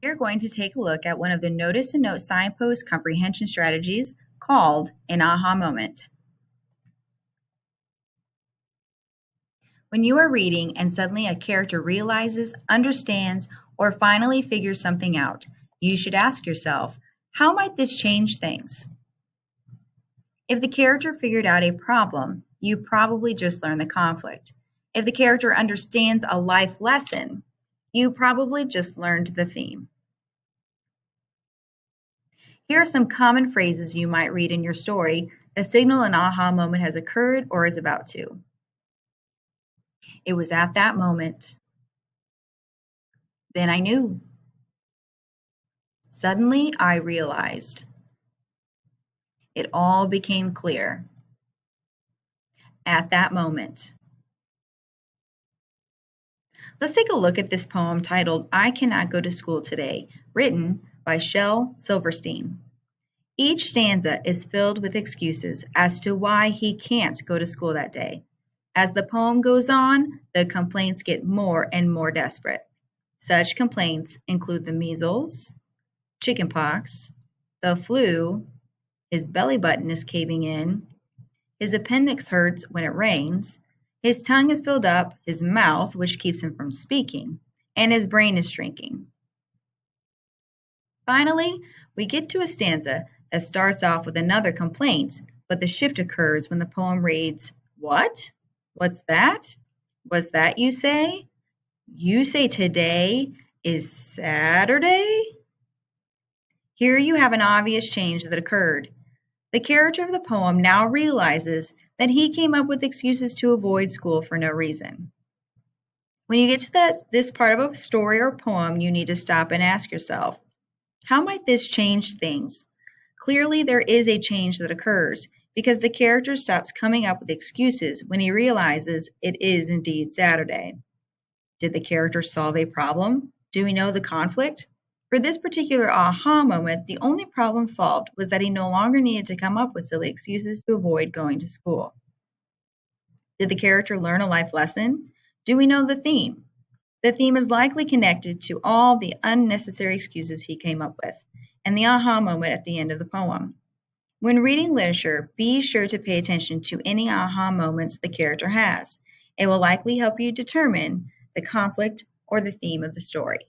We are going to take a look at one of the notice and note signpost comprehension strategies called an aha moment. When you are reading and suddenly a character realizes, understands, or finally figures something out, you should ask yourself, how might this change things? If the character figured out a problem, you probably just learned the conflict. If the character understands a life lesson, you probably just learned the theme. Here are some common phrases you might read in your story that signal an aha moment has occurred or is about to. It was at that moment. Then I knew. Suddenly I realized. It all became clear. At that moment. Let's take a look at this poem titled I Cannot Go to School Today, written by Shel Silverstein. Each stanza is filled with excuses as to why he can't go to school that day. As the poem goes on, the complaints get more and more desperate. Such complaints include the measles, chickenpox, the flu, his belly button is caving in, his appendix hurts when it rains, his tongue is filled up, his mouth, which keeps him from speaking, and his brain is shrinking. Finally, we get to a stanza that starts off with another complaint, but the shift occurs when the poem reads, What? What's that? What's that you say? You say today is Saturday? Here you have an obvious change that occurred. The character of the poem now realizes that he came up with excuses to avoid school for no reason. When you get to this part of a story or poem, you need to stop and ask yourself, how might this change things? Clearly, there is a change that occurs because the character stops coming up with excuses when he realizes it is indeed Saturday. Did the character solve a problem? Do we know the conflict? For this particular aha moment, the only problem solved was that he no longer needed to come up with silly excuses to avoid going to school. Did the character learn a life lesson? Do we know the theme? The theme is likely connected to all the unnecessary excuses he came up with, and the aha moment at the end of the poem. When reading literature, be sure to pay attention to any aha moments the character has. It will likely help you determine the conflict or the theme of the story.